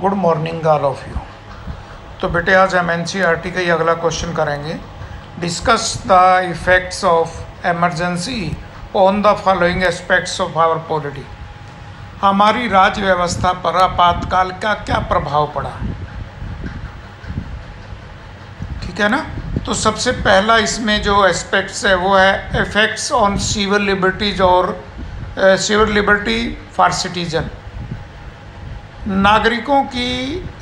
Good morning all of you. तो बेटे आज हम एनसीईआरटी का ही अगला क्वेश्चन करेंगे। Discuss the effects of emergency on the following aspects of our polity. हमारी राज्य व्यवस्था पर आपातकाल का क्या प्रभाव पड़ा, ठीक है ना। तो सबसे पहला इसमें जो एस्पेक्ट्स है वो है इफेक्ट्स ऑन सिविल लिबर्टीज और सिविल लिबर्टी फॉर सिटीजन। नागरिकों की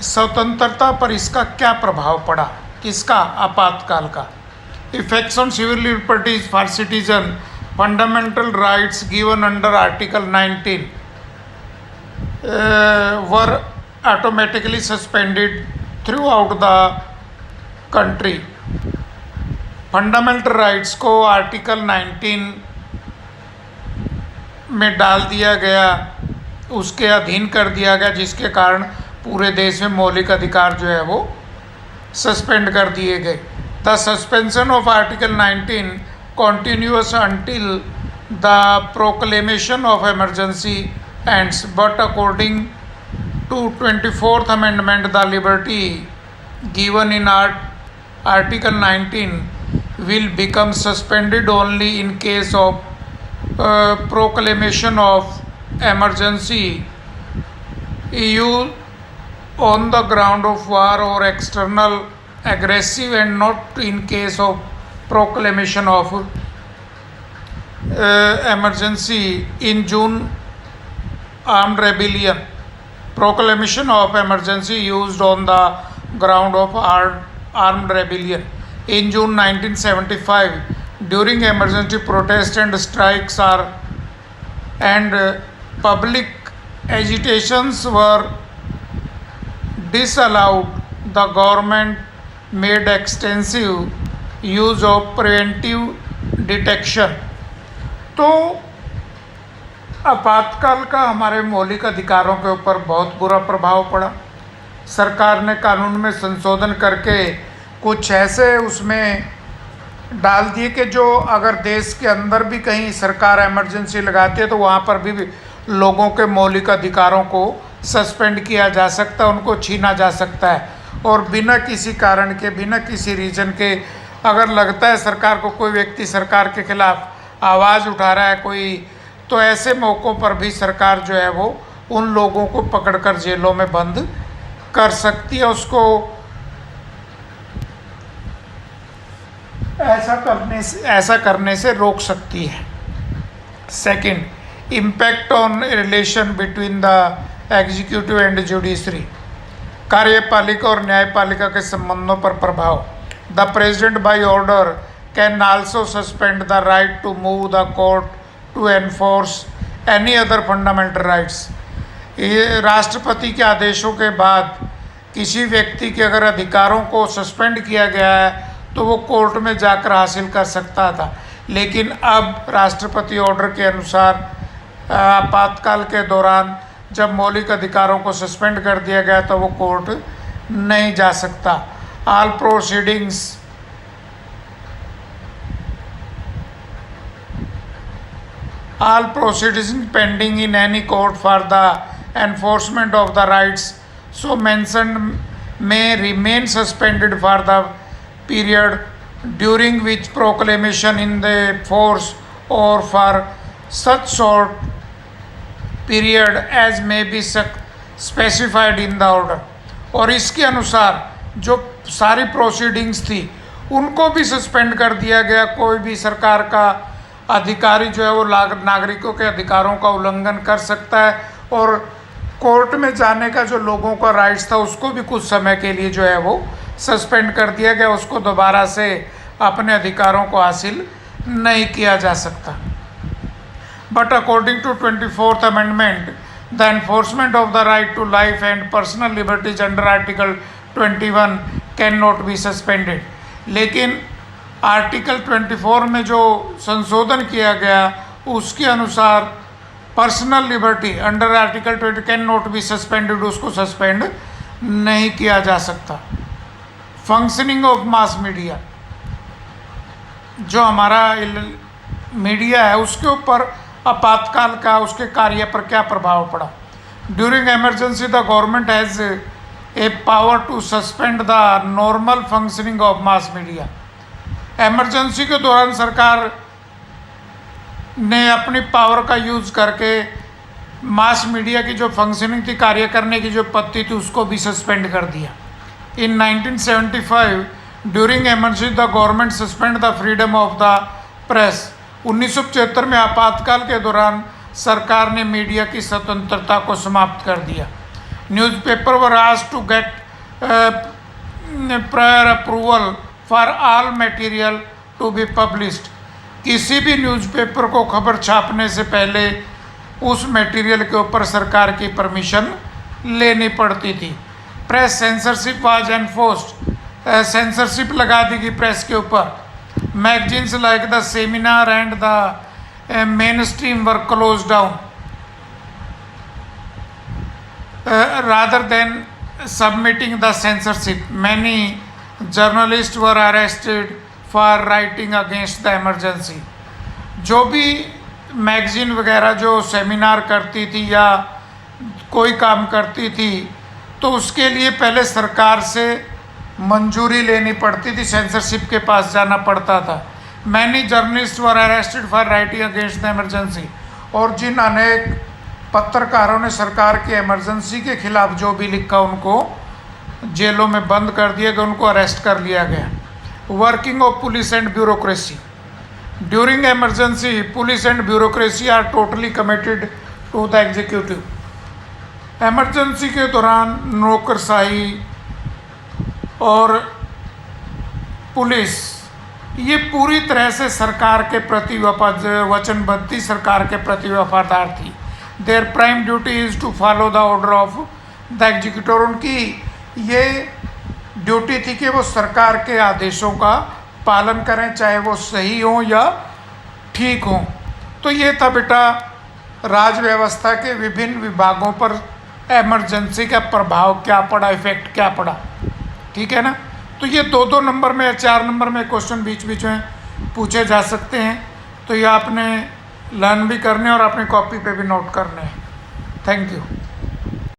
स्वतंत्रता पर इसका क्या प्रभाव पड़ा, किसका, आपातकाल का। Effects on civil liberties for citizen, fundamental rights given under article 19 were automatically suspended throughout the country. Fundamental rights को आर्टिकल 19 में डाल दिया गया, उसके अधीन कर दिया गया, जिसके कारण पूरे देश में मौलिक अधिकार जो है वो सस्पेंड कर दिए गए। The suspension of article 19 continuous until the proclamation of emergency ends, but according to 24th amendment the liberty given in article 19 will become suspended only in case of proclamation of emergency use on the ground of war or external aggressive, and not in case of proclamation of emergency in June armed rebellion. Proclamation of emergency used on the ground of armed rebellion in June 1975 during emergency protests and strikes and public agitations were disallowed. The government made extensive use of preventive detection. तो आपातकाल का हमारे मौलिक अधिकारों के ऊपर बहुत बुरा प्रभाव पड़ा। सरकार ने कानून में संशोधन करके कुछ ऐसे उसमें डाल दिए कि जो अगर देश के अंदर भी कहीं सरकार इमरजेंसी लगाती है तो वहाँ पर भी लोगों के मौलिक अधिकारों को सस्पेंड किया जा सकता है, उनको छीना जा सकता है। और बिना किसी कारण के, बिना किसी रीजन के अगर लगता है सरकार को, कोई व्यक्ति सरकार के खिलाफ आवाज़ उठा रहा है कोई, तो ऐसे मौक़ों पर भी सरकार जो है वो उन लोगों को पकड़कर जेलों में बंद कर सकती है, उसको ऐसा करने से रोक सकती है। Second, impact on relation between the executive and judiciary. कार्यपालिका और न्यायपालिका के संबंधों पर प्रभाव। The President by order can also suspend the right to move the court to enforce any other fundamental rights. ये राष्ट्रपति के आदेशों के बाद किसी व्यक्ति के अगर अधिकारों को सस्पेंड किया गया है तो वो कोर्ट में जाकर हासिल कर सकता था, लेकिन अब राष्ट्रपति ऑर्डर के अनुसार आपातकाल के दौरान जब मौलिक अधिकारों को सस्पेंड कर दिया गया तो वो कोर्ट नहीं जा सकता। All proceedings pending in any court for the enforcement of the rights so mentioned may remain suspended for the period during which proclamation in the force, or for such short period as may be specified in the order। और इसके अनुसार जो सारी proceedings थी उनको भी suspend कर दिया गया। कोई भी सरकार का अधिकारी जो है वो नागरिकों के अधिकारों का उल्लंघन कर सकता है, और कोर्ट में जाने का जो लोगों का राइट्स था उसको भी कुछ समय के लिए जो है वो सस्पेंड कर दिया गया, उसको दोबारा से अपने अधिकारों को हासिल नहीं किया जा सकता। But according to 24th amendment the enforcement of the right to life and personal liberties under article 21 cannot be suspended. लेकिन आर्टिकल 24 में जो संशोधन किया गया उसके अनुसार personal liberty under article 20 cannot be suspended, उसको सस्पेंड नहीं किया जा सकता। फंक्शनिंग ऑफ मास मीडिया, जो हमारा मीडिया है उसके ऊपर आपातकाल का, उसके कार्य पर क्या प्रभाव पड़ा। During emergency the government has a power to suspend the normal functioning of mass media. Emergency के दौरान सरकार ने अपनी पावर का यूज़ करके मास मीडिया की जो फंक्शनिंग थी, कार्य करने की जो पत्ती थी, उसको भी सस्पेंड कर दिया। इन 1975 during emergency the government suspend the freedom of the press. 1975 में आपातकाल के दौरान सरकार ने मीडिया की स्वतंत्रता को समाप्त कर दिया। Newspaper were asked to get prior approval for all material to be published. किसी भी न्यूज़पेपर को खबर छापने से पहले उस मटेरियल के ऊपर सरकार की परमिशन लेनी पड़ती थी। Press censorship was enforced. Censorship लगा दी गई प्रेस के ऊपर। Magazines like the seminar and the main stream were close down rather than submitting the censorship. Many journalists were arrested for writing against the emergency. जो भी magazine वगैरह जो seminar करती थी या कोई काम करती थी, तो उसके लिए पहले सरकार से मंजूरी लेनी पड़ती थी, सेंसरशिप के पास जाना पड़ता था। Many journalists were arrested for writing against the emergency. और जिन अनेक पत्रकारों ने सरकार की इमरजेंसी के खिलाफ जो भी लिखा, उनको जेलों में बंद कर दिया गया, उनको अरेस्ट कर लिया गया। Working of police and bureaucracy. During emergency police and bureaucracy are totally committed to the executive. Emergency के दौरान नौकरशाही और पुलिस ये पूरी तरह से सरकार के प्रति वचनबद्ध थी, सरकार के प्रति वफादार थी। Their prime duty is to follow the order of the executive. उनकी ये ड्यूटी थी कि वो सरकार के आदेशों का पालन करें, चाहे वो सही हो या ठीक हो। तो ये था बेटा राज व्यवस्था के विभिन्न विभागों पर इमरजेंसी का प्रभाव क्या पड़ा, इफेक्ट क्या पड़ा। ठीक है ना। तो ये 2-2 नंबर में या 4 नंबर में क्वेश्चन बीच बीच में पूछे जा सकते हैं। तो ये आपने लर्न भी करने और अपनी कॉपी पे भी नोट करने हैं। Thank you.